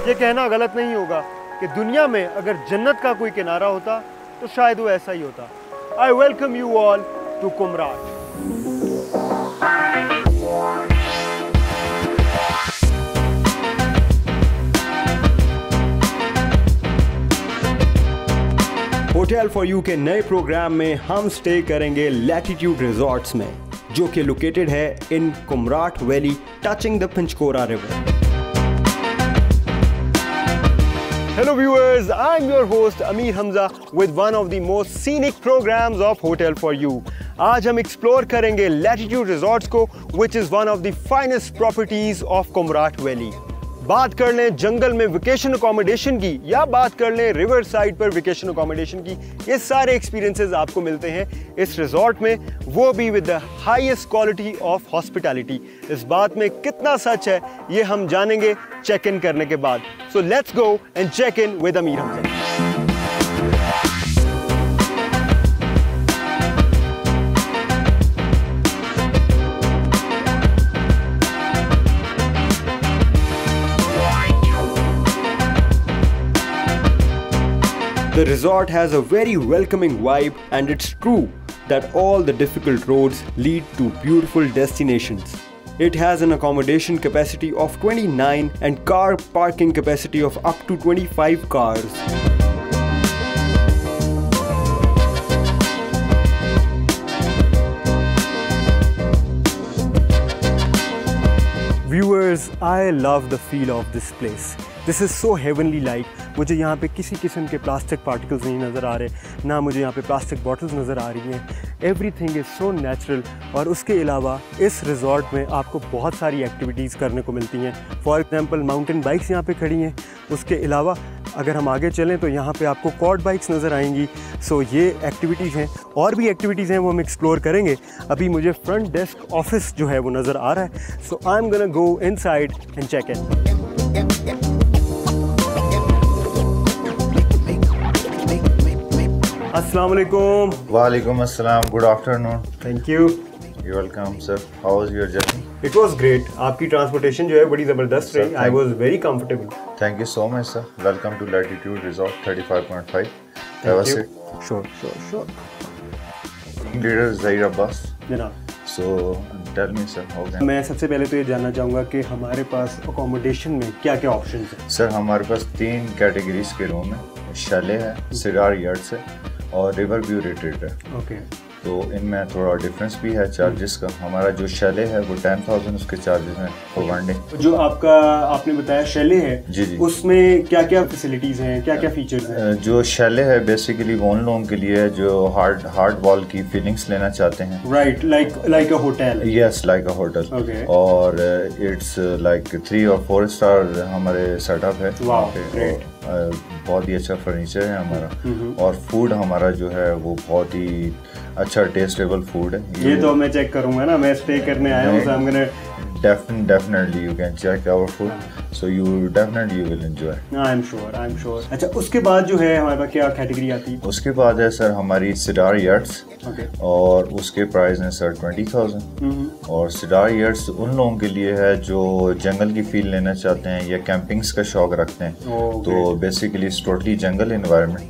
ये कहना गलत नहीं होगा कि दुनिया में अगर जन्नत का कोई किनारा होता तो शायद वो ऐसा ही होता। I welcome you all to Kumrat. Hotel for you के नए प्रोग्राम में हम स्टे करेंगे लैटिट्यूड रिजॉर्ट्स में, जो कि लोकेटेड है in Kumrat valley touching the Panjkora river. Hello viewers, I'm your host Amir Hamza with one of the most scenic programs of Hotel for You. आज हम एक्सप्लोर करेंगे Latitude Resorts को, which is one of the finest properties of Kumrat Valley. बात कर लें जंगल में vacation accommodation की या बात कर लें रिवर साइड पर वेकेशन अकोमोडेशन की, ये सारे एक्सपीरियंसेस आपको मिलते हैं इस रिजॉर्ट में, वो भी with the highest quality of hospitality. इस बात में कितना सच है ये हम जानेंगे चेक इन करने के बाद। So let's go and check in with Amir Hamza. The resort has a very welcoming vibe, and it's true that all the difficult roads lead to beautiful destinations. It has an accommodation capacity of 29 and car parking capacity of up to 25 cars. Viewers, I love the feel of this place. This is so heavenly like. मुझे यहाँ पे किसी किस्म के plastic particles नहीं नज़र आ रहे, ना मुझे यहाँ पे प्लास्टिक बॉटल्स नज़र आ रही हैं। Everything is so natural. और उसके अलावा इस रिजॉर्ट में आपको बहुत सारी एक्टिविटीज़ करने को मिलती हैं। फॉर एग्जांपल माउंटेन बाइक्स यहाँ पे खड़ी हैं। उसके अलावा अगर हम आगे चलें तो यहाँ पे आपको क्वाड बाइक्स नज़र आएंगी। सो ये एक्टिविटीज़ हैं, और भी एक्टिविटीज़ हैं वो हम एक्सप्लोर करेंगे। अभी मुझे फ्रंट डेस्क ऑफिस जो है वो नज़र आ रहा है। So I am gonna go inside and check in. अस्सलाम वालेकुम। वालेकुम अस्सलाम, good afternoon. Thank you. You welcome sir. How was your journey? It was great. आपकी ट्रांसपोर्टेशन जो है बड़ी ज़बरदस्त रही। I was very comfortable. Thank you so much sir. Welcome to latitude resort 35.5। Have a seat. Sure. Leader Zaheer Abbas जनाब। So tell me sir how can. मैं सबसे पहले तो ये जानना चाहूँगा कि हमारे पास अकोमोडेशन में क्या क्या ऑप्शंस हैं? सर हमारे पास 3 कैटेगरीज के रूम हैं। शैले है, सिरार यार्ड्स है और रिवर व्यू रिट्रीट है। ओके। तो इनमें थोड़ा डिफरेंस भी है चार्जेस का। हमारा जो शैले है वो 10,000 उसके चार्जेस हैं फॉर वन डे। जो आपने बताया शैले है, जी जी, उसमें क्या क्या फैसिलिटीज़ हैं, क्या क्या फीचर्स हैं? जो शैले है बेसिकली वो उन लोगों के लिए है जो हार्ड वॉल की फीलिंग्स लेना चाहते हैं। राइट, लाइक अ होटल। यस, लाइक अ होटल। और इट्स लाइक 3 और 4 स्टार हमारे सेटअप है। बहुत ही अच्छा फर्नीचर है हमारा, और फूड हमारा जो है वो बहुत ही अच्छा टेस्टेबल फूड है। ये तो मैं चेक करूंगा ना, मैं स्टे करने आया हूँ, so I'm gonna definitely you can check our food, so you will enjoy. I'm sure. अच्छा, उसके बाद जो है हमारे पास क्या कैटेगरी आती है? उसके बाद है सर हमारी सिडार यार्ड्स। और उसके प्राइस हैं सर 20,000। और सिडार यार्ड्स उन लोगों के लिए है जो जंगल की फील लेना चाहते हैं या कैंपिंग्स का शौक रखते हैं। तो basically it's totally jungle environment,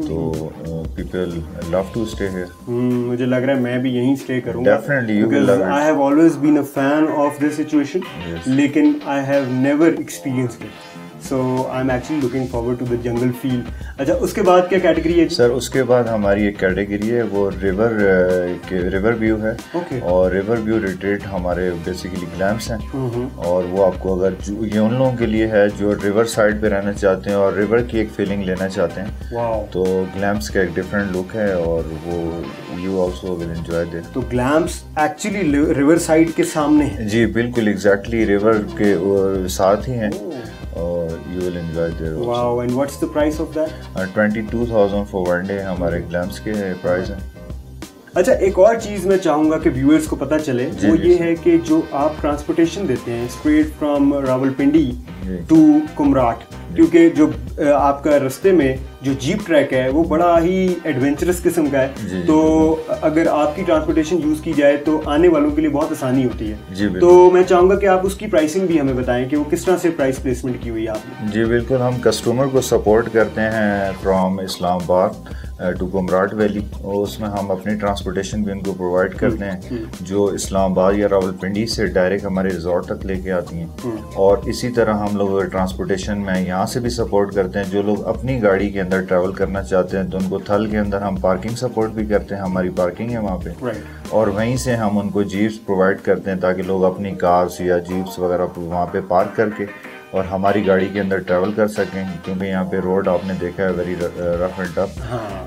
तो people love to stay here. मुझे लग रहा है मैं भी यहीं स्टे करूंगा। Definitely you will love it. I have always been a fan of this situation, लेकिन I have never experienced it, so I am actually looking forward to the jungle feel. अच्छा, उसके बाद क्या कैटेगरी है sir? उसके बाद हमारी एक कैटेगरी है वो रिवर व्यू है। और रिवर व्यू रिट्रीट हमारे बेसिकली ग्लैम्प्स हैं। और वो आपको अगर ये उन लोगों के लिए है जो रिवर साइड पे रहना चाहते हैं और रिवर की एक फीलिंग लेना चाहते हैं। तो ग्लैम्प्स का एक डिफरेंट लुक है और वो you also will enjoy there. तो ग्लैम्प्स एक्चुअली रिवर साइड के सामने है? जी बिल्कुल, एग्जैक्टली रिवर के साथ ही हैं। और you will enjoy there also. Wow, and what's the price of that? 22,000 for one day हमारे ग्लैम्स के प्राइस है। अच्छा, एक और चीज़ मैं चाहूँगा कि व्यूअर्स को पता चले, वो ये है कि जो आप ट्रांसपोर्टेशन देते हैं straight from Rawalpindi to Kumrat, क्योंकि जो आपका रास्ते में जो जीप ट्रैक है वो बड़ा ही एडवेंचरस किस्म का है, तो अगर आपकी ट्रांसपोर्टेशन यूज़ की जाए तो आने वालों के लिए बहुत आसानी होती है। तो मैं चाहूँगा कि आप उसकी प्राइसिंग भी हमें बताएं कि वो किस तरह से प्राइस प्लेसमेंट की हुई है आपने। जी बिल्कुल, हम कस्टमर को सपोर्ट करते हैं from Islamabad to Kumrat valley, और उसमें हम अपनी ट्रांसपोर्टेशन भी उनको प्रोवाइड करते हैं जो इस्लामाबाद या रावलपिंडी से डायरेक्ट हमारे रिजॉर्ट तक लेके आती हैं। और इसी तरह हम लोग ट्रांसपोर्टेशन में यहाँ से भी सपोर्ट करते हैं, जो लोग अपनी गाड़ी के अंदर ट्रैवल करना चाहते हैं तो उनको थल के अंदर हम पार्किंग सपोर्ट भी करते हैं, हमारी पार्किंग है वहाँ पे, और वहीं से हम उनको जीप्स प्रोवाइड करते हैं ताकि लोग अपनी कार्स या जीप्स वगैरह वहाँ पे पार्क करके और हमारी गाड़ी के अंदर ट्रैवल कर सकें, क्योंकि यहाँ पे रोड आपने देखा है वेरी रफ एंड टफ।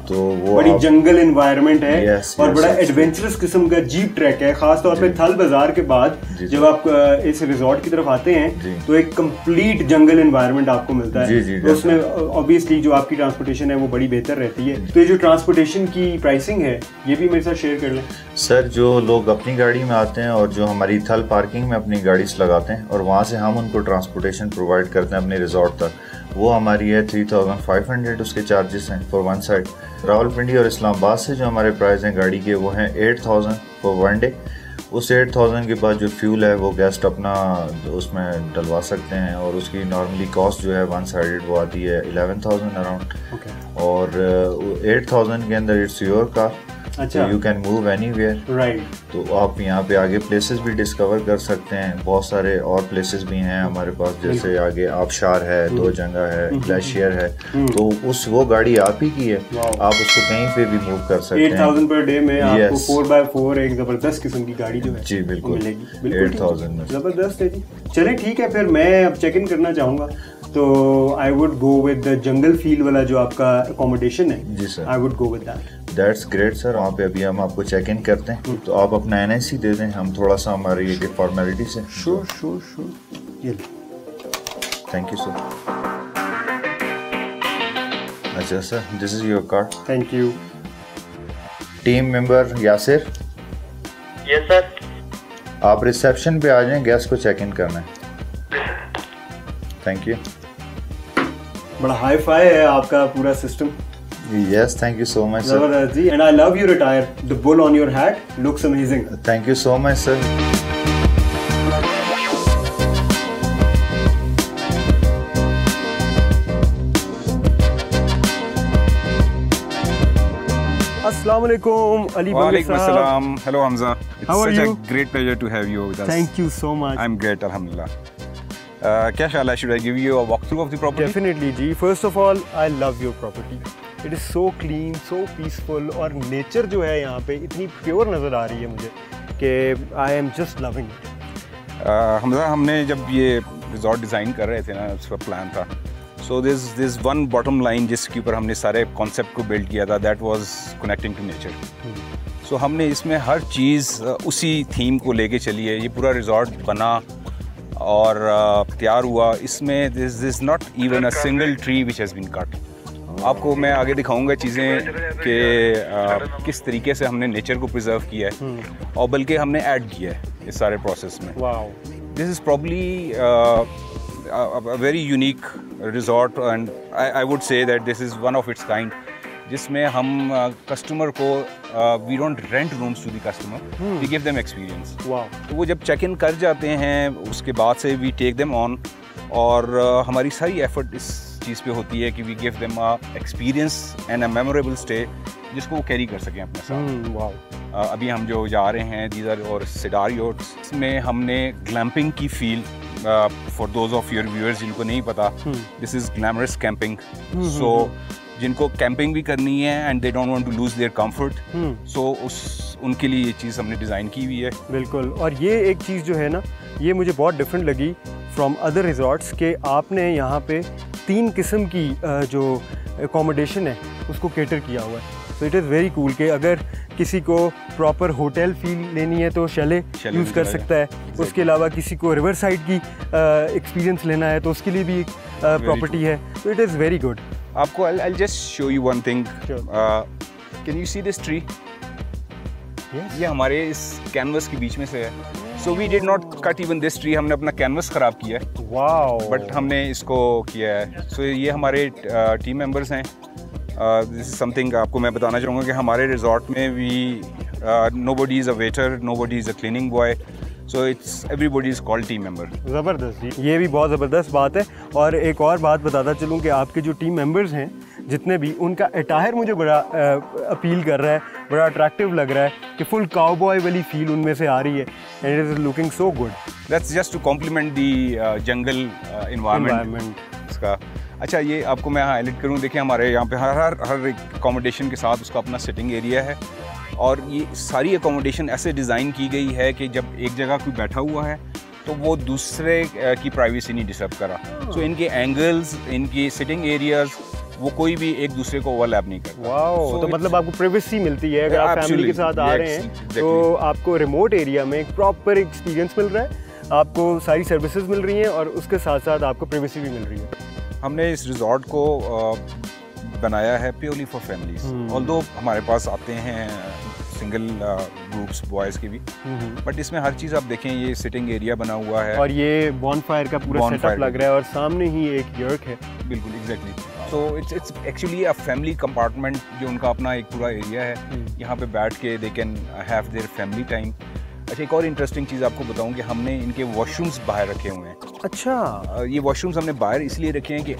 तो वो बड़ी जंगल एनवायरनमेंट है और बड़ा yes, एडवेंचरस किस्म का जीप ट्रैक है, खास तौर पे थल बाजार के बाद जब आप इस रिजॉर्ट की तरफ आते हैं तो एक कंप्लीट जंगल एनवायरनमेंट आपको मिलता है, तो उसमें ऑब्वियसली जो आपकी ट्रांसपोर्टेशन है वो बड़ी बेहतर रहती है। तो ये जो ट्रांसपोर्टेशन की प्राइसिंग है ये भी मेरे साथ शेयर कर लें सर। जो लोग अपनी गाड़ी में आते हैं और जो हमारी थल पार्किंग में अपनी गाड़ी लगाते हैं और वहाँ से हम उनको ट्रांसपोर्टेशन प्रोवाइड करते हैं अपने रिजॉर्ट तक, वो हमारी है 3,500 उसके चार्जेस हैं फॉर वन साइड। रावलपिंडी और इस्लामाबाद से जो हमारे प्राइस हैं गाड़ी के वो हैं 8,000 फॉर वन डे। उस 8,000 के बाद जो फ्यूल है वो गेस्ट अपना उसमें डलवा सकते हैं, और उसकी नॉर्मली कॉस्ट जो है वन साइडेड वो आती है 11,000 अराउंड। और 8,000 के अंदर इट्स योर कार, अच्छा, you can move anywhere, right. तो आप यहाँ पे आगे प्लेसेस भी डिस्कवर कर सकते हैं, बहुत सारे और प्लेसेस भी हैं हमारे पास, जैसे आगे आबशार है, दो जंगा है, ग्लेशियर है, तो उस वो गाड़ी आप ही की है, आप उसको कहीं पे भी मूव कर सकते हैं। 8,000 पर डे में आपको 4x4 एक जबरदस्त किस्म की गाड़ी जो है जी बिल्कुल मिलेगी। 8,000 में जबरदस्त है जी। चलें ठीक है, फिर मैं अब चेक इन करना चाहूँगा, तो I would go with the jungle feel वाला जो आपका अकोमोडेशन है। जी sir, I would go with that. That's great sir. वहाँ पे अभी हम आपको चेक इन करते हैं, तो आप अपना NIC दे दें, हम थोड़ा सा हमारी ये फॉर्मेलिटी से। श्योर। Thank you sir. अच्छा sir, this is your card. Thank you. Team member Yasir. Yes sir. आप रिसेप्शन पे आ जाएं, गेस्ट को चेक इन करना है। Thank you. बड़ा हाई फाई है आपका पूरा system. Yes, thank you so much, sir. जबरदस्त जी, and I love your attire. The bull on your hat looks amazing. Thank you so much, sir. Assalamu alaikum, Ali Banga Walaikum sahab. assalam. Hello Hamza. It's How are such you? a great pleasure to have you with us. Thank you so much. I'm great, alhamdulillah. क्या ख्याल है? Should I give you a walkthrough of the property? Definitely जी। First of all, I love your property. It is so clean, so peaceful, और nature जो है यहाँ पे इतनी प्योर नज़र आ रही है मुझे कि I am just loving it. Hamza, हमने जब ये रिजॉर्ट डिज़ाइन कर रहे थे ना, उसका प्लान था, so this one bottom line जिसके ऊपर हमने सारे कॉन्सेप्ट को बिल्ड किया था, that was connecting to nature. So हमने इसमें हर चीज़ उसी थीम को लेके चली है। ये पूरा रिजॉर्ट बना और तैयार हुआ, इसमें this not even a single tree which has been cut. आपको मैं आगे दिखाऊंगा चीज़ें कि किस तरीके से हमने नेचर को प्रिजर्व किया है, और बल्कि हमने ऐड किया है इस सारे प्रोसेस में। This is probably a very unique resort, and I would say that this is one of its kind, जिसमें हम कस्टमर को we don't rent rooms to the customer, we give them experience. तो वो जब check in कर जाते हैं उसके बाद से we take them on, और हमारी सारी एफर्ट इस चीज़ पे होती है कि we give them a experience and a memorable stay जिसको वो कैरी कर सकें अपने साथ। अभी हम जो जा रहे हैं दीदर और सिडार योट्स, इसमें हमने ग्लैम्पिंग की feel, for those of your viewers जिनको नहीं पता, this is glamorous camping. So जिनको कैंपिंग भी करनी है and they don't want to lose their comfort, so उनके लिए ये चीज़ हमने डिज़ाइन की हुई है। बिल्कुल। और ये एक चीज़ जो है ना, ये मुझे बहुत डिफरेंट लगी फ्रॉम अदर रिजॉर्ट्स के आपने यहाँ पे 3 किस्म की जो एकोमोडेशन है उसको कैटर किया हुआ है। तो इट इज़ वेरी कूल कि अगर किसी को प्रॉपर होटल फील लेनी है तो शैले यूज़ कर सकता है। उसके अलावा किसी को रिवर साइड की एक्सपीरियंस लेना है तो उसके लिए भी एक प्रॉपर्टी है, तो इट इज़ वेरी गुड। आपको I'll just show you one thing. Can you see this tree? Yes. ये हमारे इस कैनवस के बीच में से है। So we did not cut even this tree. हमने अपना कैनवस ख़राब किया है। वाओ। बट हमने इसको किया है। So ये हमारे टीम मेंबर्स हैं। This is something आपको मैं बताना चाहूँगा कि हमारे रिजॉर्ट में भी nobody is a waiter, nobody is a cleaning boy. So it's everybody is called team member. ज़बरदस्त जी, ये भी बहुत ज़बरदस्त बात है। और एक और बात बताता चलूँ कि आपके जो टीम मेंबर्स हैं जितने भी, उनका अटायर मुझे बड़ा अपील कर रहा है, बड़ा अट्रैक्टिव लग रहा है कि फुल काउबॉय वाली फील उनमें से आ रही है and it is looking so good. That's just to complement the jungle environment इसका। अच्छा, ये आपको मैं हाईलाइट करूँ, देखिए हमारे यहाँ पे हर एक अकोमोडेशन के साथ उसका अपना सिटिंग एरिया है और ये सारी अकोमोडेशन ऐसे डिज़ाइन की गई है कि जब एक जगह कोई बैठा हुआ है तो वो दूसरे की प्राइवेसी नहीं डिस्टर्ब करा। सो इनके एंगल्स, इनकी सिटिंग एरियाज, वो कोई भी एक दूसरे को ओवरलैप नहीं करता। वाओ, तो मतलब आपको प्राइवेसी मिलती है। अगर आप फैमिली के साथ आ रहे हैं तो आपको रिमोट एरिया में एक प्रॉपर एक्सपीरियंस मिल रहा है, आपको सारी सर्विसेज मिल रही हैं और उसके साथ साथ आपको प्राइवेसी भी मिल रही है। हमने इस रिजॉर्ट को बनाया है प्योरली फॉर फैमिलीज। ऑल्दो हमारे पास आते हैं सिंगल ग्रुप्स बॉयज़ के भी, बट इसमें हर चीज़ आप देखें, ये सिटिंग एरिया बना हुआ है और ये बॉनफायर का पूरा सेटअप लग रहा है और सामने ही एक यर्क है। बिल्कुल, exactly. So it's actually a family compartment, जो उनका अपना एक पूरा एरिया है। यहाँ पे बैठ के they can have their family time. अच्छा, एक और इंटरेस्टिंग चीज़ आपको बताऊं कि हमने इनके वॉशरूम्स बाहर रखे हुए हैं। अच्छा, ये वॉशरूम्स हमने बाहर इसलिए रखे हैं कि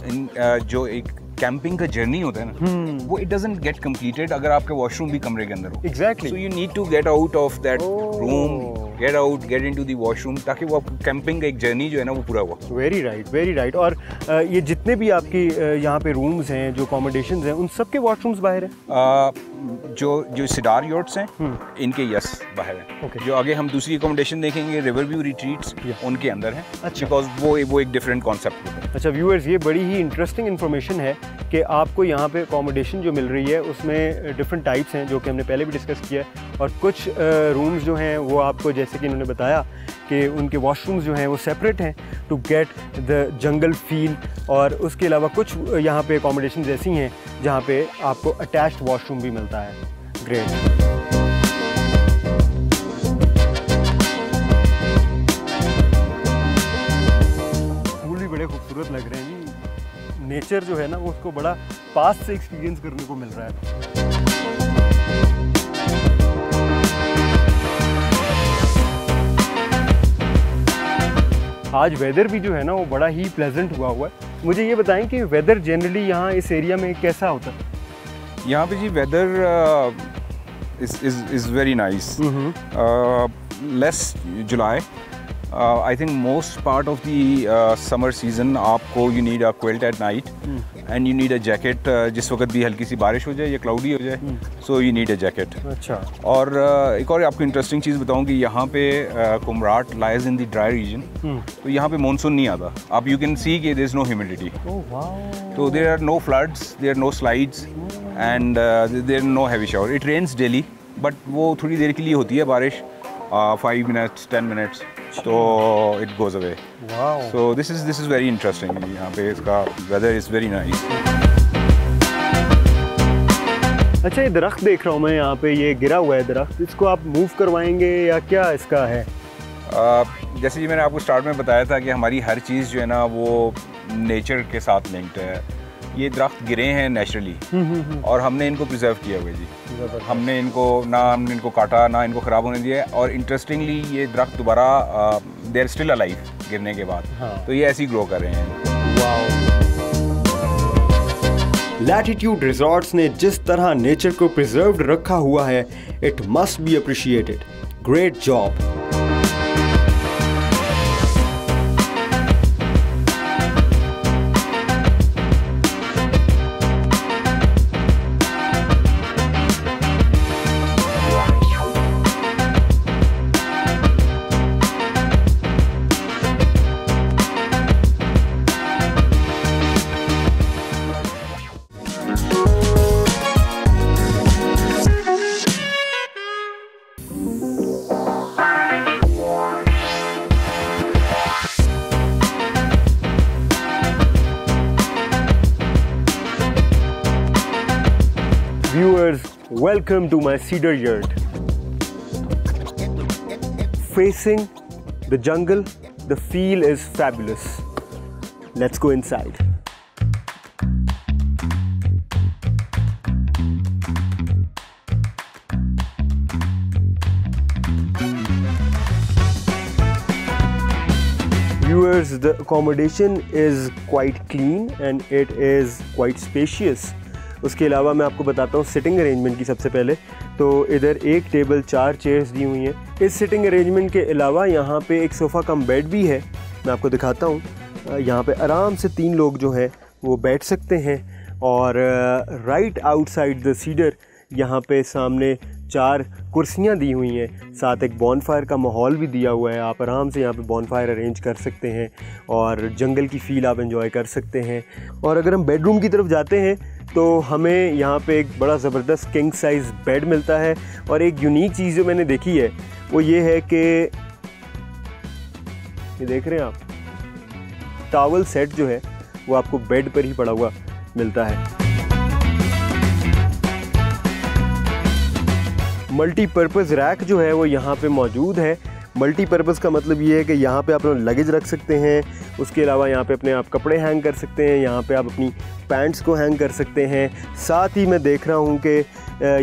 जो एक कैंपिंग का जर्नी होता है ना, वो इट डजंट गेट कंप्लीटेड अगर आपके वॉशरूम भी कमरे के अंदर हो। Exactly. So you need to get out of that room, get into the washroom, ताकि वो कैंपिंग का एक जर्नी जो है ना वो पूरा हुआ। Very right, very right. और ये जितने भी आपकी यहाँ पे रूम्स हैं, जो अकोमोडेशंस हैं, उन सब के वॉशरूम्स बाहर हैं? जो सिडार यॉट्स हैं इनके यस बाहर हैं। Okay. जो आगे हम दूसरी अकोमोडेशन देखेंगे, रिवर व्यू रिट्रीट्स, उनके अंदर हैं। अच्छा। बिकॉज वो एक डिफरेंट कॉन्सेप्ट होता है। अच्छा व्यूअर्स, ये बड़ी ही इंटरेस्टिंग इन्फॉर्मेशन है कि आपको यहाँ पे अकोमोडेशन जो मिल रही है उसमें डिफरेंट टाइप्स हैं, जो कि हमने पहले भी डिस्कस किया है। और कुछ रूम्स जो हैं वो आपको, जैसे कि इन्होंने बताया कि उनके वॉशरूम्स जो हैं वो सेपरेट हैं to get the jungle feel. और उसके अलावा कुछ यहाँ पे अकोमोडेशन ऐसी हैं जहाँ पे आपको अटैच्ड वॉशरूम भी मिलता है। ग्रेट। फूल भी बड़े खूबसूरत लग रहे हैं जी। नेचर जो है ना वो उसको बड़ा पास से एक्सपीरियंस करने को मिल रहा है। आज वेदर भी जो है ना वो बड़ा ही प्लेजेंट हुआ है। मुझे ये बताएं कि वेदर जनरली यहाँ इस एरिया में कैसा होता है? यहाँ पे जी weather is very nice. Less July, I think most part of the summer season आपको you need a quilt at night and you need a jacket. जिस वक्त भी हल्की सी बारिश हो जाए या क्लाउडी हो जाए, सो यू नीड अ जैकेट। अच्छा। और एक और आपको इंटरेस्टिंग चीज़ बताऊं कि यहाँ पे Kumrat lies in the dry region, तो यहाँ पे मानसून नहीं आता। आप यू कैन सी कि देयर इज नो ह्यूमिडिटी, तो there are no floods, there are no slides and there are no heavy shower. It rains daily, but वो थोड़ी देर के लिए होती है बारिश, 5 minutes 10 minutes, तो it goes away. So this is very interesting. यहाँ पे इसका वेदर इज़ वेरी नाइस। अच्छा, ये दरख्त देख रहा हूँ मैं यहाँ पे, ये गिरा हुआ है दरख्त, इसको आप मूव करवाएंगे या क्या इसका है? जैसे कि मैंने आपको स्टार्ट में बताया था कि हमारी हर चीज़ जो है ना वो नेचर के साथ लिंक्ड है। ये दरख्त गिरे हैं नेचुरली और हमने इनको प्रिजर्व किया हुआ जी। हमने इनको काटा, ना इनको ख़राब होने दिया। और इंटरेस्टिंगली ये दरख्त दोबारा दे आर स्टिल अलाइव गिरने के बाद। हाँ। तो ये ऐसे ही ग्रो कर रहे हैं। लैटिट्यूड रिजॉर्ट्स ने जिस तरह नेचर को प्रिजर्व्ड रखा हुआ है, it must be appreciated. Great job. Welcome to my cedar yurt. Facing the jungle, the feel is fabulous. Let's go inside. Viewers, the accommodation is quite clean and it is quite spacious. उसके अलावा मैं आपको बताता हूँ sitting arrangement की। सबसे पहले तो इधर एक टेबल 4 चेयर्स दी हुई हैं। इस सिटिंग अरेंजमेंट के अलावा यहाँ पे एक सोफ़ा कम बेड भी है, मैं आपको दिखाता हूँ। यहाँ पे आराम से 3 लोग जो हैं वो बैठ सकते हैं। और राइट आउटसाइड द सीडर यहाँ पे सामने 4 कुर्सियाँ दी हुई हैं, साथ एक बॉनफायर का माहौल भी दिया हुआ है। आप आराम से यहाँ पे बॉनफायर अरेंज कर सकते हैं और जंगल की फ़ील आप एंजॉय कर सकते हैं। और अगर हम बेडरूम की तरफ जाते हैं तो हमें यहाँ पे एक बड़ा ज़बरदस्त किंग साइज़ बेड मिलता है। और एक यूनिक चीज़ जो मैंने देखी है वो ये है कि ये देख रहे हैं आप, टॉवल सेट जो है वो आपको बेड पर ही पड़ा हुआ मिलता है। मल्टीपर्पज़ रैक जो है वो यहाँ पे मौजूद है। मल्टीपर्पज़ का मतलब ये है कि यहाँ पे आप अपना लगेज रख सकते हैं, उसके अलावा यहाँ पे अपने आप कपड़े हैंग कर सकते हैं, यहाँ पे आप अपनी पैंट्स को हैंग कर सकते हैं। साथ ही मैं देख रहा हूँ कि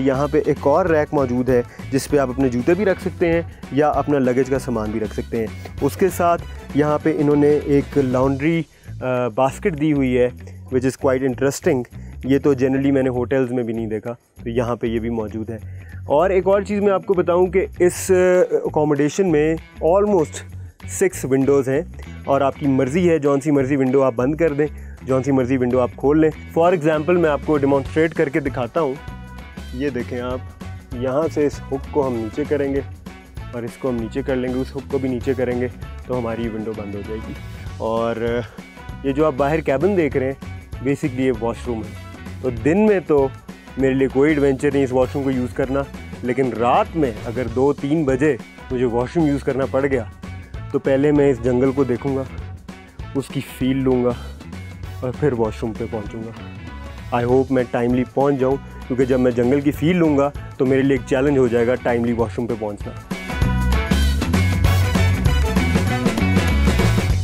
यहाँ पे एक और रैक मौजूद है जिस पे आप अपने जूते भी रख सकते हैं या अपना लगेज का सामान भी रख सकते हैं। उसके साथ यहाँ पे इन्होंने एक लॉन्ड्री बास्केट दी हुई है विच इज़ क्वाइट इंटरेस्टिंग। ये तो जनरली मैंने होटल्स में भी नहीं देखा, तो यहाँ पे ये भी मौजूद है। और एक और चीज़ मैं आपको बताऊं कि इस अकोमोडेशन में ऑलमोस्ट 6 विंडोज़ हैं और आपकी मर्ज़ी है जौन सी मर्ज़ी विंडो आप बंद कर दें, जौन सी मर्ज़ी विंडो आप खोल लें। फॉर एग्ज़ाम्पल मैं आपको डिमॉन्स्ट्रेट करके दिखाता हूँ। ये देखें आप, यहाँ से इस हुक को हम नीचे करेंगे और इसको हम नीचे कर लेंगे, उस हुक को भी नीचे करेंगे तो हमारी विंडो बंद हो जाएगी। और ये जो आप बाहर कैबिन देख रहे हैं बेसिकली ये वॉशरूम है। तो दिन में तो मेरे लिए कोई एडवेंचर नहीं इस वॉशरूम को यूज़ करना, लेकिन रात में अगर 2-3 बजे मुझे वॉशरूम यूज़ करना पड़ गया तो पहले मैं इस जंगल को देखूंगा, उसकी फ़ील लूँगा और फिर वॉशरूम पे पहुंचूंगा। आई होप मैं टाइमली पहुंच जाऊं, क्योंकि जब मैं जंगल की फ़ील लूँगा तो मेरे लिए एक चैलेंज हो जाएगा टाइमली वॉशरूम पे पहुंचना।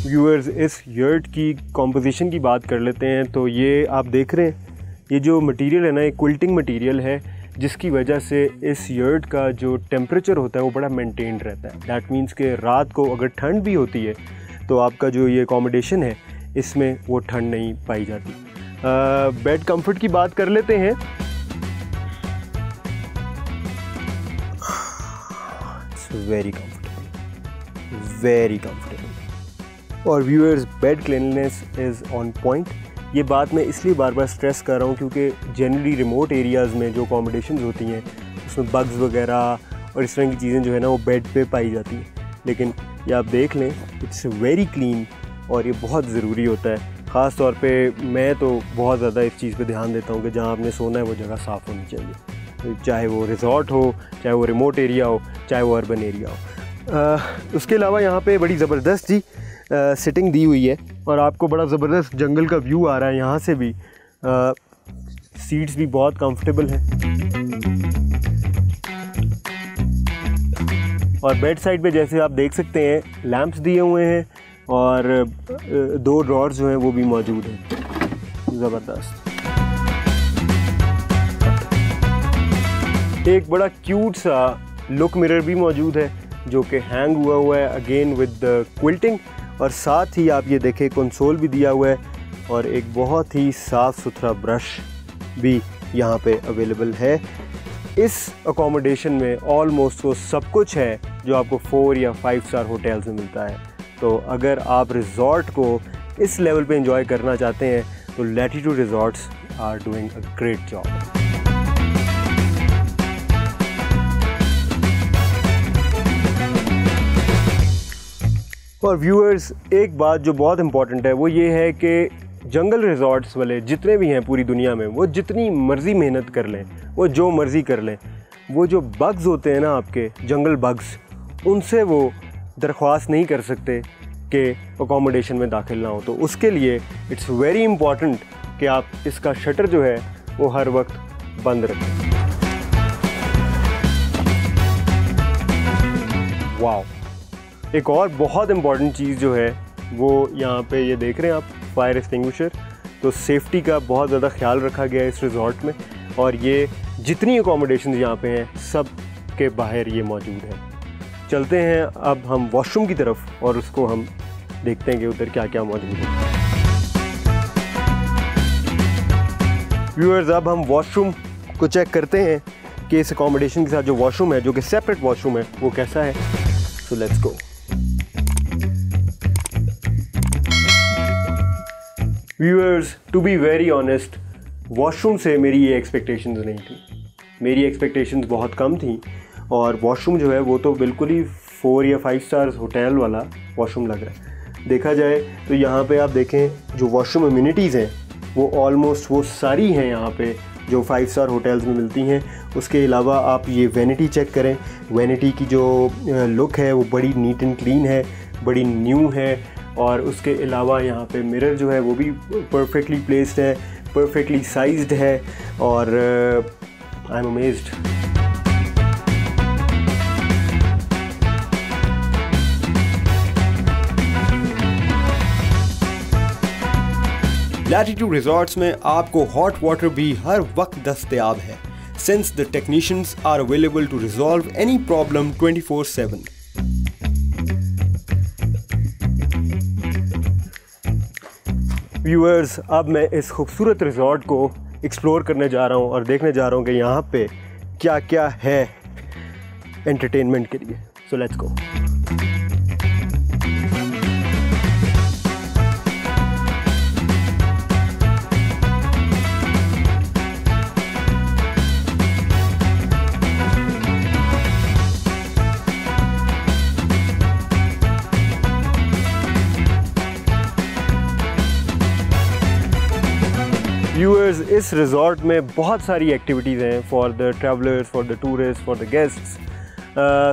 व्यूअर्स, इस यर्ट की कॉम्पोजिशन की बात कर लेते हैं। तो ये आप देख रहे हैं, ये जो मटेरियल है ना, ये क्विल्टिंग मटेरियल है, जिसकी वजह से इस यर्ट का जो टेम्परेचर होता है वो बड़ा मेंटेन्ड रहता है। दैट मीन्स कि रात को अगर ठंड भी होती है तो आपका जो ये अकोमोडेशन है इसमें वो ठंड नहीं पाई जाती। बेड कंफर्ट की बात कर लेते हैं। Very comfortable, very comfortable. और viewers, bed cleanliness is on point. ये बात मैं इसलिए बार बार स्ट्रेस कर रहा हूँ क्योंकि जनरली रिमोट एरियाज़ में जो अकोमोडेशंस होती हैं उसमें बग्स वगैरह और इस तरह की चीज़ें जो है ना वो बेड पे पाई जाती हैं। लेकिन ये आप देख लें, इट्स वेरी क्लीन और ये बहुत ज़रूरी होता है। ख़ास तौर पे मैं तो बहुत ज़्यादा इस चीज़ पे ध्यान देता हूँ कि जहाँ आपने सोना है वो जगह साफ़ होनी चाहिए, चाहे वो रिजॉर्ट हो, चाहे वो रिमोट एरिया हो, चाहे वो अर्बन एरिया हो। उसके अलावा यहाँ पे बड़ी ज़बरदस्त जी सिटिंग दी हुई है और आपको बड़ा ज़बरदस्त जंगल का व्यू आ रहा है यहाँ से भी। सीट्स भी बहुत कंफर्टेबल हैं और बेड साइड पे जैसे आप देख सकते हैं लैंप्स दिए हुए हैं और 2 ड्रॉर्स जो हैं वो भी मौजूद हैं। ज़बरदस्त। एक बड़ा क्यूट सा लुक मिरर भी मौजूद है जो कि हैंग हुआ है अगेन विद क्विल्टिंग। और साथ ही आप ये देखें कंसोल भी दिया हुआ है और एक बहुत ही साफ़ सुथरा ब्रश भी यहाँ पे अवेलेबल है। इस अकोमोडेशन में ऑलमोस्ट वो सब कुछ है जो आपको 4 या 5 स्टार होटल्स में मिलता है। तो अगर आप रिज़ॉर्ट को इस लेवल पे एंजॉय करना चाहते हैं तो latitude resorts are doing a great job. और व्यूअर्स, एक बात जो बहुत इम्पॉर्टेंट है वो ये है कि जंगल रिज़ॉर्ट्स वाले जितने भी हैं पूरी दुनिया में, वो जितनी मर्ज़ी मेहनत कर लें, वो जो मर्ज़ी कर लें, वो जो बग्स होते हैं ना आपके जंगल बग्स, उनसे वो दरख्वास्त नहीं कर सकते कि अकोमोडेशन में दाखिल ना हो। तो उसके लिए इट्स वेरी इम्पॉर्टेंट कि आप इसका शटर जो है वो हर वक्त बंद रखें। वाओ। एक और बहुत इम्पॉर्टेंट चीज़ जो है वो यहाँ पे ये देख रहे हैं आप, फायर एक्सटिंग्विशर। तो सेफ्टी का बहुत ज़्यादा ख्याल रखा गया है इस रिज़ॉर्ट में, और ये जितनी अकोमोडेशन यहाँ पे हैं सब के बाहर ये मौजूद है। चलते हैं अब हम वॉशरूम की तरफ और उसको हम देखते हैं कि उधर क्या क्या मौजूद है। व्यूअर्स, अब हम वॉशरूम को चेक करते हैं कि इस अकोमोडेशन के साथ जो वॉशरूम है, जो कि सेपरेट वॉशरूम है, वो कैसा है। So let's go. Viewers, to be very honest, washroom से मेरी ये एक्सपेक्टेशंस नहीं थी। मेरी एक्सपेक्टेशंस बहुत कम थी, और वॉशरूम जो है वो तो बिल्कुल ही 4 या 5 स्टार्स होटल वाला वॉशरूम लग रहा है। देखा जाए तो यहाँ पे आप देखें जो वॉशरूम अम्यूनिटीज़ हैं वो ऑलमोस्ट वो सारी हैं यहाँ पे जो 5 स्टार होटल्स में मिलती हैं। उसके अलावा आप ये वैनिटी चेक करें, वैनिटी की जो लुक है वो बड़ी नीट एंड क्लीन है, बड़ी न्यू है। और उसके अलावा यहाँ पे मिरर जो है वो भी परफेक्टली प्लेस्ड है, परफेक्टली साइज्ड है, और I am amazed. Latitude resorts में आपको हॉट वाटर भी हर वक्त दस्तयाब है, since the technicians are available to resolve any problem 24/7। Viewers, अब मैं इस खूबसूरत रिजॉर्ट को एक्सप्लोर करने जा रहा हूँ और देखने जा रहा हूँ कि यहाँ पे क्या क्या है एंटरटेनमेंट के लिए। सो लेट्स गो। व्यूअर्स, इस रिज़ॉर्ट में बहुत सारी एक्टिविटीज़ हैं for the travellers, for the tourist, for the guests.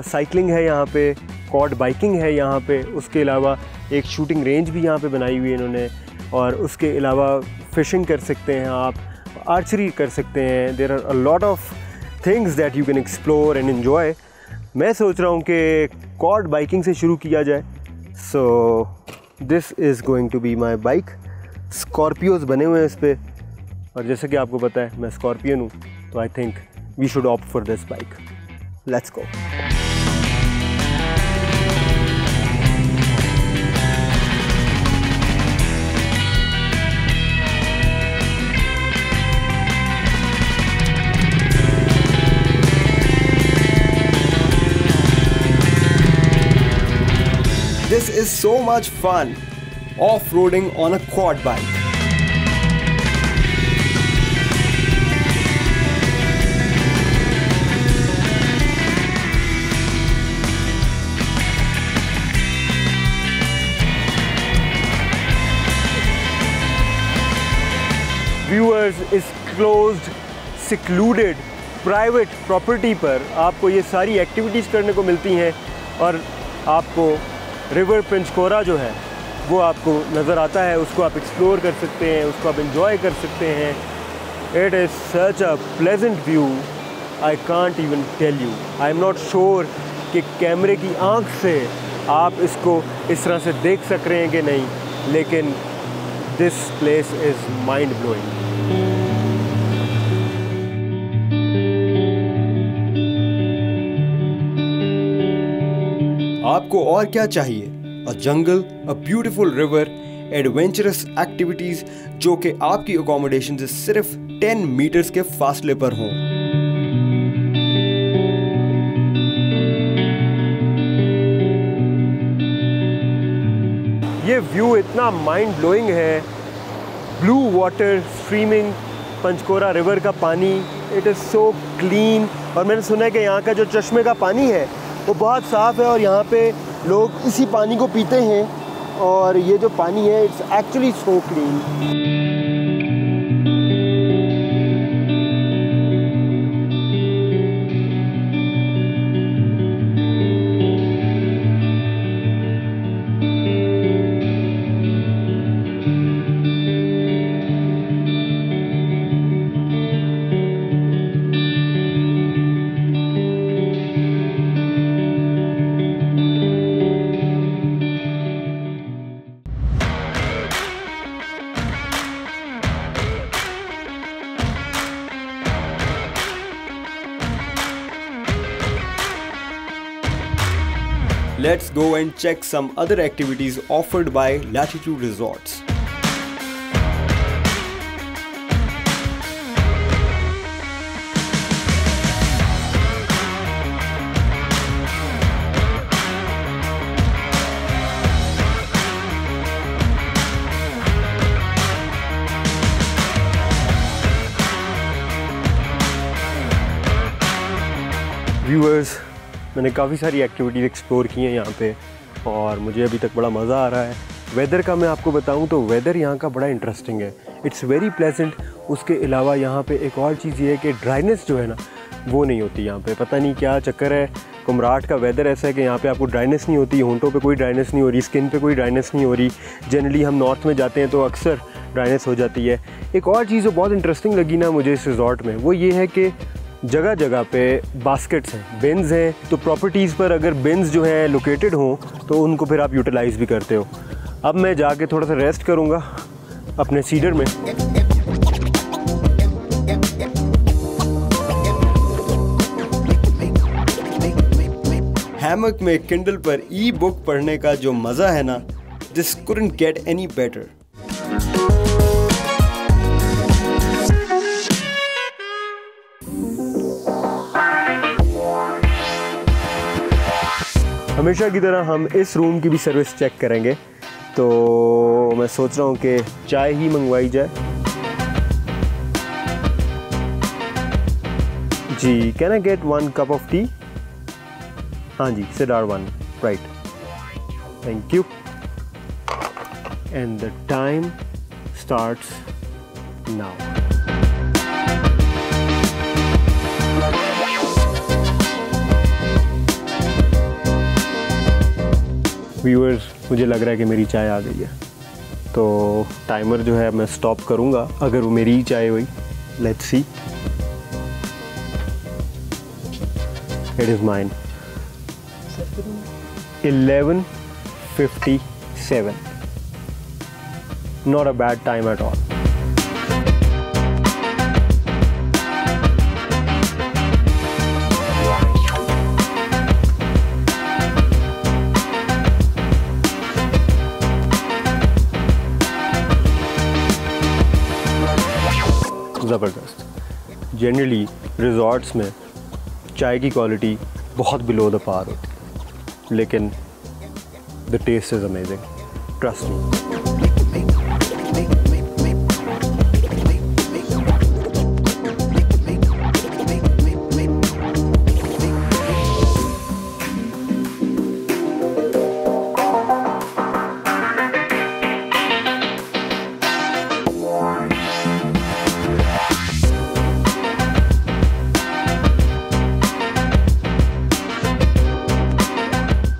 Cycling है यहाँ पे, क्वाड बाइकिंग है यहाँ पे, उसके अलावा एक शूटिंग रेंज भी यहाँ पे बनाई हुई है इन्होंने, और उसके अलावा फ़िशिंग कर सकते हैं आप, आर्चरी कर सकते हैं। There are a lot of things that you can explore and enjoy. मैं सोच रहा हूँ कि क्वाड बाइकिंग से शुरू किया जाए। So this is going to be my bike. Scorpios बने हुए हैं इस पर, और जैसे कि आपको पता है मैं स्कॉर्पियन हूँ, तो I think we should opt for this bike. Let's go. This is so much fun, off-roading on a quad bike. Viewers, इस क्लोज्ड सिक्लूडेड प्राइवेट प्रॉपर्टी पर आपको ये सारी एक्टिविटीज़ करने को मिलती हैं, और आपको रिवर पंचकोरा जो है वो आपको नज़र आता है, उसको आप एक्सप्लोर कर सकते हैं, उसको आप इंजॉय कर सकते हैं। It is such a pleasant view, I can't even tell you. I am not sure कि कैमरे की आंख से आप इसको इस तरह से देख सक रहे हैं कि नहीं, लेकिन this place is mind blowing. आपको और क्या चाहिए? A jungle, a beautiful river, adventurous activities जो कि आपकी अकोमोडेशन से सिर्फ 10 मीटर्स के फासले पर हों। ये व्यू इतना माइंड ब्लोइंग है। ब्लू वाटर स्ट्रीमिंग, पंचकोरा रिवर का पानी, इट इज़ सो क्लीन। और मैंने सुना है कि यहाँ का जो चश्मे का पानी है वो बहुत साफ़ है, और यहाँ पे लोग इसी पानी को पीते हैं, और ये जो पानी है it's actually so clean. Let's go and check some other activities offered by Latitude Resorts. Viewers, मैंने काफ़ी सारी एक्टिविटीज़ एक्सप्लोर की हैं यहाँ पे और मुझे अभी तक बड़ा मज़ा आ रहा है। वेदर का मैं आपको बताऊँ तो वेदर यहाँ का बड़ा इंटरेस्टिंग है, इट्स वेरी प्लेजेंट। उसके अलावा यहाँ पे एक और चीज़ ये है कि ड्राइनेस जो है ना वो नहीं होती यहाँ पे। पता नहीं क्या चक्कर है, कुमराट का वेदर ऐसा है कि यहाँ पे आपको ड्राइनेस नहीं होती, होंठों पे कोई ड्राइनेस नहीं हो रही, स्किन पे कोई ड्राइनेस नहीं हो रही। जनरली हम नॉर्थ में जाते हैं तो अक्सर ड्राइनेस हो जाती है। एक और चीज़ जो बहुत इंटरेस्टिंग लगी ना मुझे इस रिजॉर्ट में, वो ये है कि जगह जगह पे बास्केट्स हैं, बिन्स हैं। तो प्रॉपर्टीज़ पर अगर बिन्स जो हैं लोकेटेड हों तो उनको फिर आप यूटिलाइज़ भी करते हो। अब मैं जाके थोड़ा सा रेस्ट करूँगा अपने सीडर में। हैमक में किंडल पर ई बुक पढ़ने का जो मज़ा है ना, this couldn't get any better. हमेशा की तरह हम इस रूम की भी सर्विस चेक करेंगे, तो मैं सोच रहा हूँ कि चाय ही मंगवाई जाए। जी, can I get 1 cup of tea? हाँ जी, cedar 1, right, thank you. And the time starts now. Viewers, मुझे लग रहा है कि मेरी चाय आ गई है, तो टाइमर जो है मैं स्टॉप करूँगा अगर वो मेरी ही चाय हुई। Let's see, it is mine. 11:57, not a bad time at all. ज़बरदस्त। जनरली रिजॉर्ट्स में चाय की क्वालिटी बहुत बिलो द पार होती है, लेकिन the test is amazing, trust me.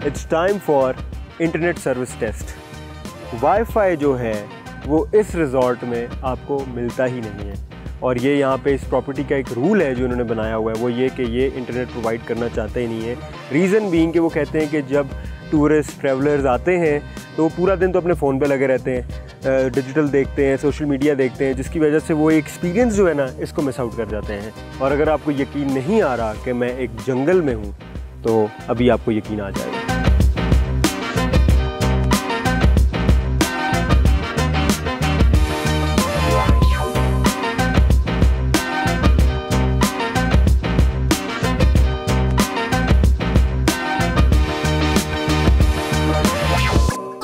It's time for internet service test. Wifi जो है वो इस रिजॉर्ट में आपको मिलता ही नहीं है, और ये यहाँ पे इस प्रॉपर्टी का एक रूल है जो इन्होंने बनाया हुआ है, वो ये कि ये इंटरनेट प्रोवाइड करना चाहते ही नहीं है। रीज़न बीइंग कि वो कहते हैं कि जब टूरिस्ट ट्रैवलर्स आते हैं तो पूरा दिन तो अपने फ़ोन पे लगे रहते हैं, डिजिटल देखते हैं, सोशल मीडिया देखते हैं, जिसकी वजह से वो एक्सपीरियंस जो है ना इसको मिस आउट कर जाते हैं। और अगर आपको यकीन नहीं आ रहा कि मैं एक जंगल में हूँ तो अभी आपको यकीन आ जाएगा।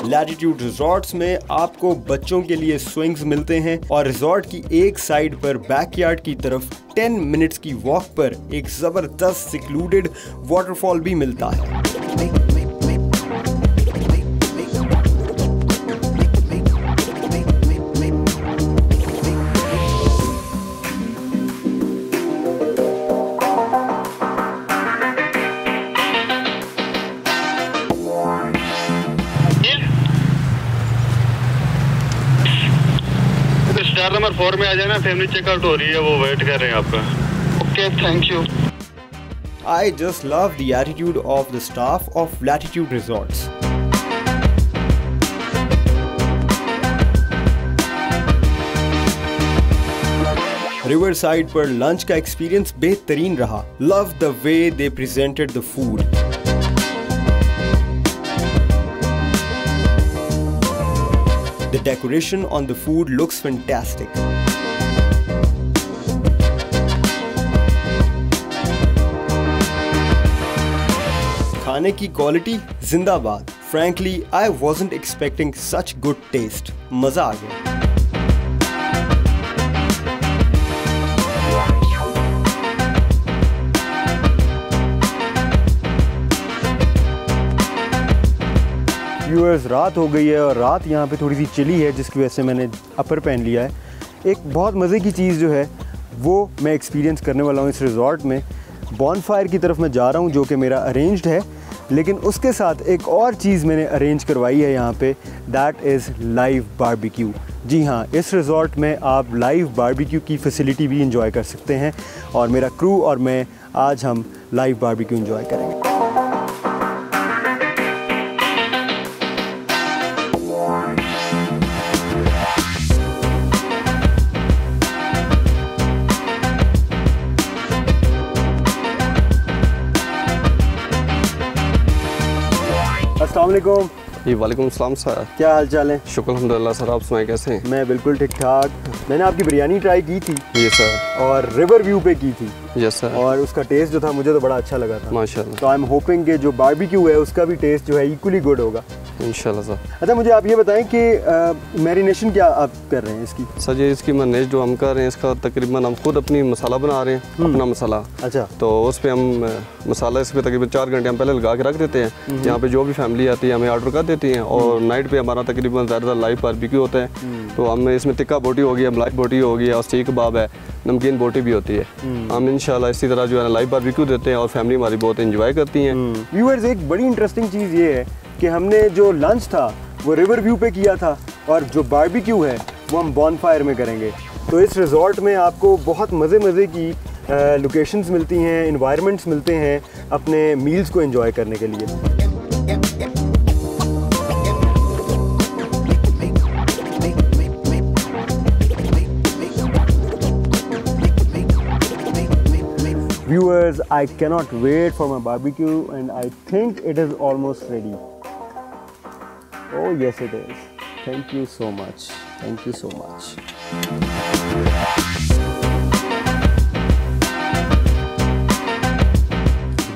लैटिट्यूड रिजॉर्ट्स में आपको बच्चों के लिए स्विंग्स मिलते हैं और रिजॉर्ट की एक साइड पर बैकयार्ड की तरफ 10 मिनट्स की वॉक पर एक जबरदस्त सिक्लूडेड वाटरफॉल भी मिलता है। स्टार नंबर 4 में आ जाना, फैमिली चेकआउट हो रही है, वो वेट कर रहे हैं आपका। Okay, thank you. I just love the attitude of the staff of Latitude Resorts. Riverside पर लंच का एक्सपीरियंस बेहतरीन रहा। Love the way they presented the food. The decoration on the food looks fantastic. खाने की quality जिंदाबाद. Frankly, I wasn't expecting such good taste. मजा आ गया. Viewers, रात हो गई है और रात यहाँ पे थोड़ी सी चिली है, जिसकी वजह से मैंने अपर पहन लिया है. एक बहुत मज़े की चीज़ जो है वो मैं एक्सपीरियंस करने वाला हूँ इस रिज़ॉर्ट में. बॉनफायर की तरफ मैं जा रहा हूँ जो कि मेरा अरेंज्ड है, लेकिन उसके साथ एक और चीज़ मैंने अरेंज करवाई है यहाँ पे, दैट इज़ लाइव बारबेक्यू. जी हाँ, इस रिज़ॉर्ट में आप लाइव बारबेक्यू की फैसिलिटी भी इंजॉय कर सकते हैं और मेरा क्रू और मैं आज हम लाइव बारबेक्यू इंजॉय करेंगे. अस्सलाम वालेकुम. जी वालेकुम सलाम सर. क्या हाल चाल है? शुक्र अल्हम्दुलिल्लाह सर, आप सुनाए कैसे हैं? मैं बिल्कुल ठीक ठाक. मैंने आपकी बिरयानी ट्राई की थी जी सर. और रिवर व्यू पे की थी. Yes sir. और उसका टेस्ट जो था मुझे तो बड़ा अच्छा लगा था माशाल्लाह. तो आई एम होपिंग कि जो बारबेक्यू है उसका भी टेस्ट जो है इक्वली गुड होगा इंशाल्लाह सर. अच्छा, मुझे आप ये बताएं कि मैरिनेशन क्या आप कर रहे हैं इसकी? सर जी इसकी मैनेज जो हम कर रहे हैं इसका तकरीबन हम खुद अपनी मसाला बना रहे हैं, अपना मसाला. अच्छा. तो उस पर हम मसाला इस पर तकरीबन 4 घंटे हम पहले लगा के रख देते हैं. यहाँ पे जो भी फैमिली आती है हमें ऑर्डर कर देती हैं और नाइट पे हमारा तकरीबन ज़्यादा लाइव बारबेक्यू होता है. तो हम इसमें टिक्का बोटी हो गया, मलाई बोटी हो गया और सीख कबाब है, नमकीन बोटी भी होती है. हम इंशाल्लाह इसी तरह जो है लाइव बारबेक्यू देते हैं और फैमिली हमारी बहुत एंजॉय करती हैं. व्यूअर्स, एक बड़ी इंटरेस्टिंग चीज़ ये है कि हमने जो लंच था वो रिवर व्यू पे किया था और जो बारबेक्यू है वो हम बॉनफायर में करेंगे. तो इस रिज़ॉर्ट में आपको बहुत मज़े की लोकेशंस मिलती हैं, इन्वायरमेंट्स मिलते हैं अपने मील्स को एंजॉय करने के लिए. Viewers, I cannot wait for my barbecue and I think it is almost ready. Oh yes it is. Thank you so much. Thank you so much.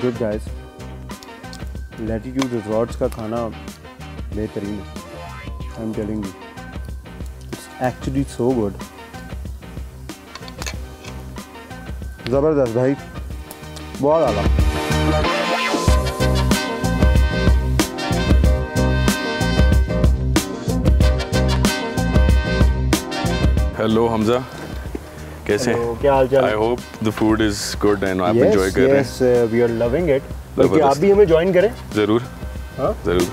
Good guys. Latitude Resorts का खाना बेहतरीन है. I'm telling you. It's actually so good. ज़बरदस्त भाई, बहुत आला. Hello Hamza, कैसे हैं? क्या हाल चाल? I hope the food is good and आप एंजॉय कर रहे हैं. Yes, we are loving it. बल्कि आप भी हमें ज्वाइन करें. ज़रूर. हाँ ज़रूर.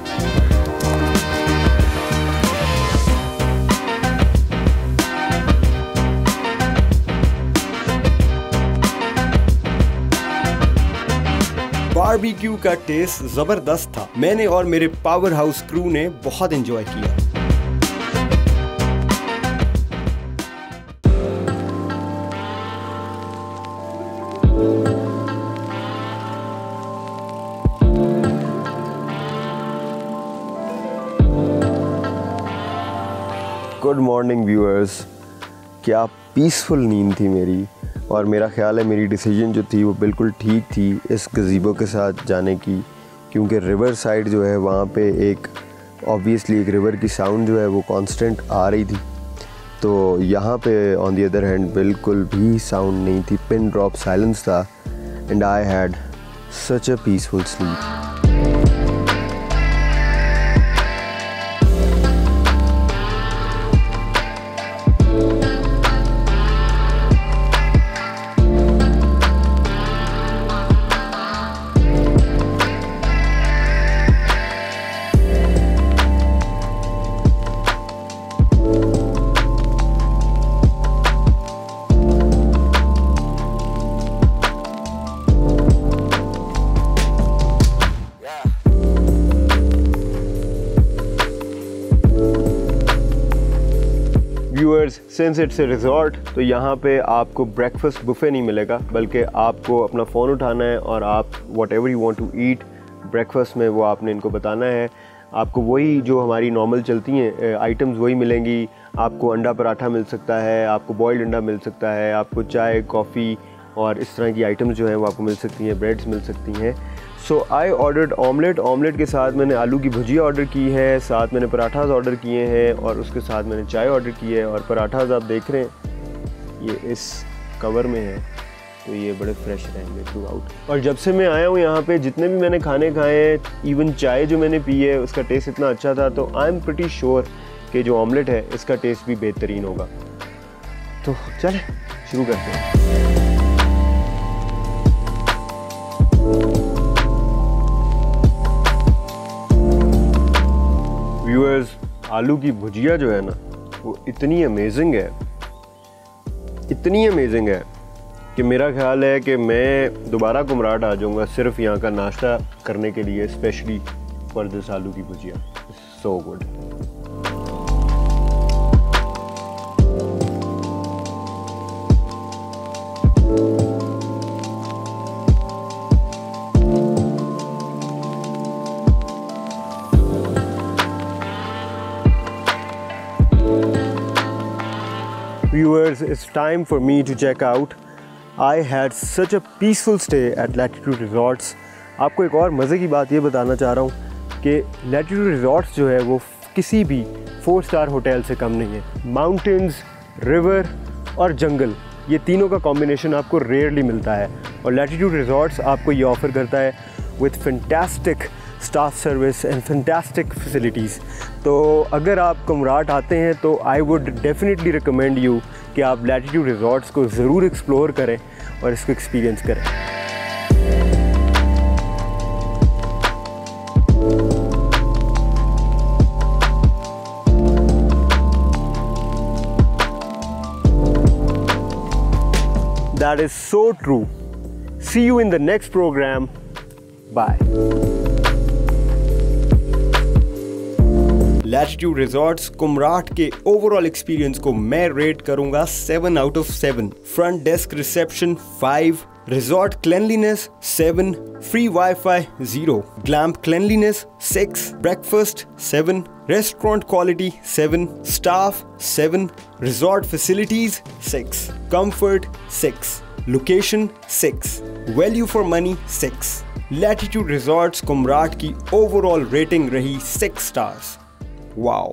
बारबेक्यू का टेस्ट ज़बरदस्त था. मैंने और मेरे पावर हाउस क्रू ने बहुत एंजॉय किया. Good morning viewers. क्या पीसफुल नींद थी मेरी और मेरा ख्याल है मेरी डिसीजन जो थी वो बिल्कुल ठीक थी इस गज़ीबो के साथ जाने की, क्योंकि रिवर साइड जो है वहाँ पे एक ऑब्वियसली एक रिवर की साउंड जो है वो कांस्टेंट आ रही थी. तो यहाँ पे ऑन दी अदर हैंड बिल्कुल भी साउंड नहीं थी, पिन ड्रॉप साइलेंस था and I had such a peaceful sleep. Viewers, since it's a resort तो यहाँ पे आपको ब्रेकफास्ट बुफे नहीं मिलेगा, बल्कि आपको अपना फ़ोन उठाना है और आप whatever you want to eat breakfast में वो आपने इनको बताना है. आपको वही जो हमारी नॉर्मल चलती हैं आइटम्स वही मिलेंगी। आपको अंडा पराठा मिल सकता है, आपको बॉइल्ड अंडा मिल सकता है, आपको चाय कॉफ़ी और इस तरह की आइटम्स जो हैं वो आपको मिल सकती हैं, ब्रेड्स मिल सकती हैं। सो आई ऑर्डर्ड ऑमलेट के साथ मैंने आलू की भुजिया ऑर्डर की है, साथ मैंने पराठाज ऑर्डर किए हैं और उसके साथ मैंने चाय ऑर्डर की है। और पराठाज आप देख रहे हैं ये इस कवर में है, तो ये बड़े फ्रेश रहेंगे थ्रू आउट। और जब से मैं आया हूँ यहाँ पे जितने भी मैंने खाने खाए हैं, इवन चाय जो मैंने पी है उसका टेस्ट इतना अच्छा था, तो आई एम प्रिटी श्योर कि जो ऑमलेट है इसका टेस्ट भी बेहतरीन होगा। तो चलें शुरू करते हैं। व्यूअर्स, आलू की भुजिया जो है ना वो इतनी अमेजिंग है कि मेरा ख्याल है कि मैं दोबारा कुमराट आ जाऊंगा सिर्फ यहाँ का नाश्ता करने के लिए, स्पेशली फॉर दिस आलू की भुजिया। So good. Viewers, it's time for me to check out. I had such a peaceful stay at Latitude Resorts. आपको एक और मज़े की बात ये बताना चाह रहा हूँ कि Latitude Resorts जो है वो किसी भी 4 स्टार होटल से कम नहीं है। माउंटेन्स, रिवर और जंगल, ये तीनों का कॉम्बिनेशन आपको रेयरली मिलता है और Latitude Resorts आपको ये ऑफ़र करता है with fantastic staff service and fantastic facilities. तो अगर आप कुमराट आते हैं तो I would definitely recommend you कि आप लैटिट्यूड रिजॉर्ट्स को ज़रूर एक्सप्लोर करें और इसको एक्सपीरियंस करें। That is so true. See you in the next program. Bye. Latitude resorts Kumrat के ओवरऑल एक्सपीरियंस को मैं रेट करूंगा 7 out of 7। Front desk reception 5, resort cleanliness 7, free wifi 0, glamp cleanliness 6, breakfast 7, restaurant quality 7, staff 7, resort facilities 6, comfort 6, location 6, value for money 6। Latitude resorts Kumrat की overall rating रही 6 stars. Wow.